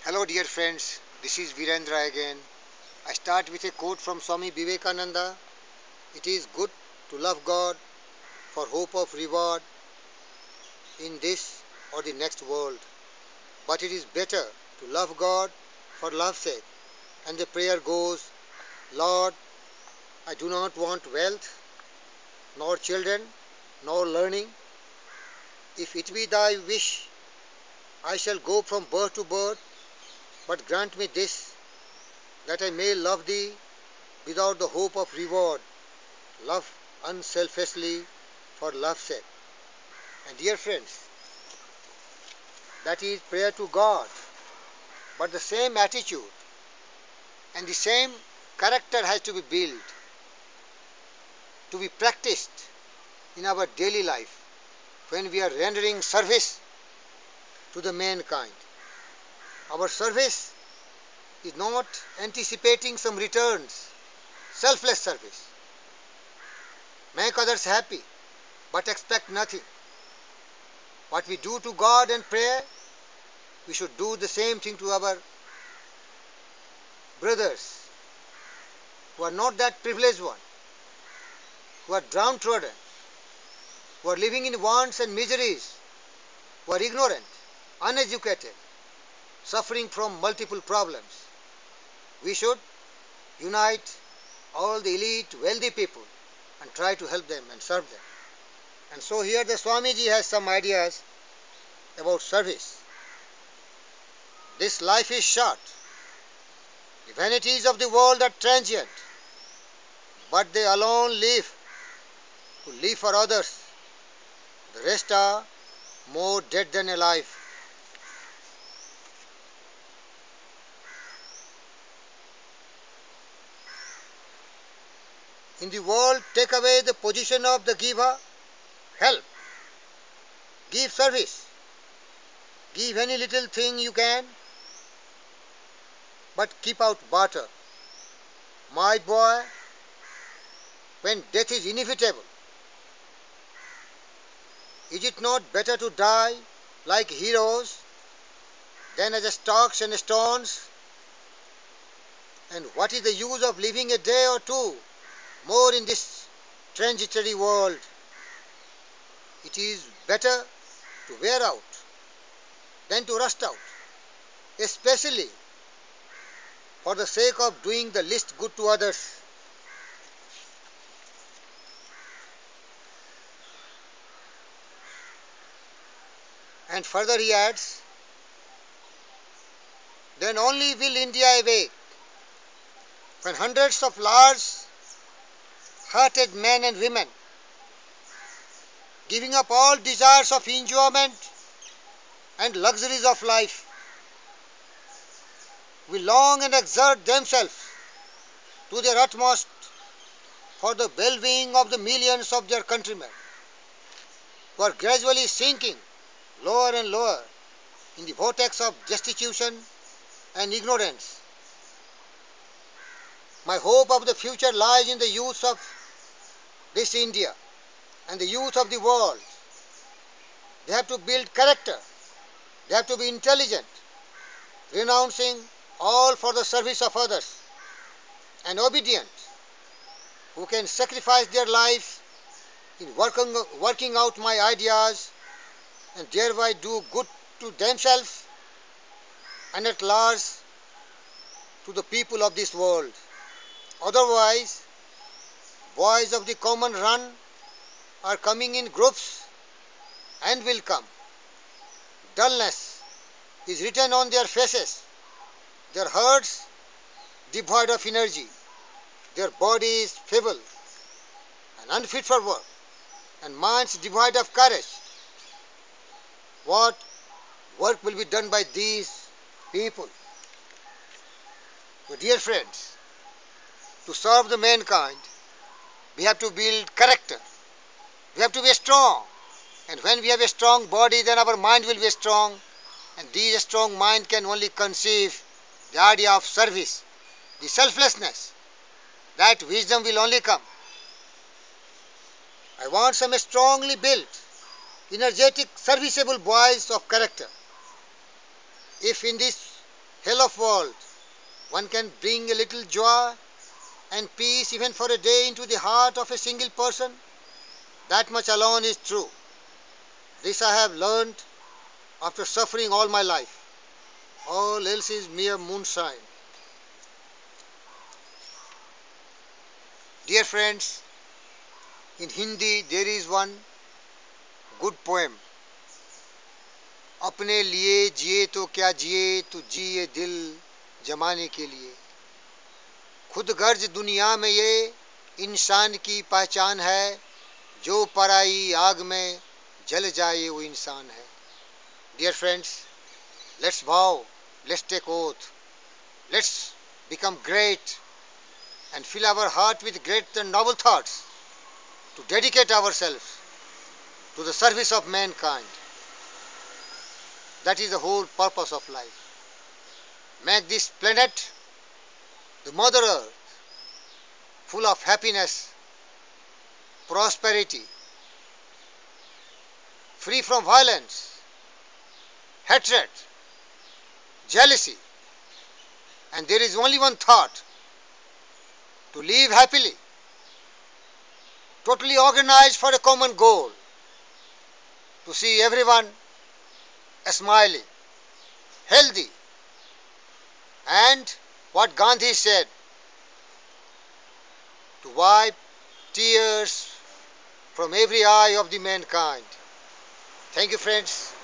Hello dear friends, this is Virendra again. I start with a quote from Swami Vivekananda. It is good to love God for hope of reward in this or the next world. But it is better to love God for love's sake. And the prayer goes, Lord, I do not want wealth, nor children, nor learning. If it be thy wish, I shall go from birth to birth, but grant me this, that I may love thee without the hope of reward, love unselfishly for love's sake. And dear friends, that is prayer to God. But the same attitude and the same character has to be built, to be practiced in our daily life when we are rendering service to the mankind. Our service is not anticipating some returns, selfless service. Make others happy, but expect nothing. What we do to God and prayer, we should do the same thing to our brothers who are not that privileged one, who are downtrodden, who are living in wants and miseries, who are ignorant, uneducated, suffering from multiple problems. We should unite all the elite, wealthy people and try to help them and serve them. And so here the Swamiji has some ideas about service. This life is short. The vanities of the world are transient, but they alone live to live for others. The rest are more dead than alive. In the world, take away the position of the giver, help, give service, give any little thing you can, but keep out barter. My boy, when death is inevitable, is it not better to die like heroes than as stocks and stones? And what is the use of living a day or two more in this transitory world? It is better to wear out than to rust out, especially for the sake of doing the least good to others. And further he adds, then only will India awake, when hundreds of large-hearted men and women, giving up all desires of enjoyment and luxuries of life, will long and exert themselves to their utmost for the well-being of the millions of their countrymen, who are gradually sinking lower and lower in the vortex of destitution and ignorance. My hope of the future lies in the youth of this India and the youth of the world. They have to build character. They have to be intelligent, renouncing all for the service of others, and obedient, who can sacrifice their life in working out my ideas and thereby do good to themselves and at large to the people of this world. Otherwise, boys of the common run are coming in groups and will come. Dullness is written on their faces, their hearts devoid of energy, their bodies feeble and unfit for work, and minds devoid of courage. What work will be done by these people? So dear friends, to serve the mankind, we have to build character. We have to be strong. And when we have a strong body, then our mind will be strong. And this strong mind can only conceive the idea of service, the selflessness. That wisdom will only come. I want some strongly built, energetic, serviceable boys of character. If in this hell of world, one can bring a little joy and peace even for a day into the heart of a single person, that much alone is true. This I have learned after suffering all my life. All else is mere moonshine. Dear friends, in Hindi there is one good poem. अपने लिए जिए तो क्या जिए तू जिए दिल जमाने के लिए. खुद गर्ज दुनिया में ये इंसान की पहचान है, जो पराई आग में जल जाए वो इंसान है. Dear friends, let's vow, let's take oath, let's become great and fill our heart with great and noble thoughts to dedicate ourselves to the service of mankind. That is the whole purpose of life. Make this planet, the Mother Earth, full of happiness, prosperity, free from violence, hatred, jealousy. And there is only one thought: to live happily, totally organized for a common goal, to see everyone smiling, healthy, and what Gandhi said, to wipe tears from every eye of the mankind. Thank you, friends.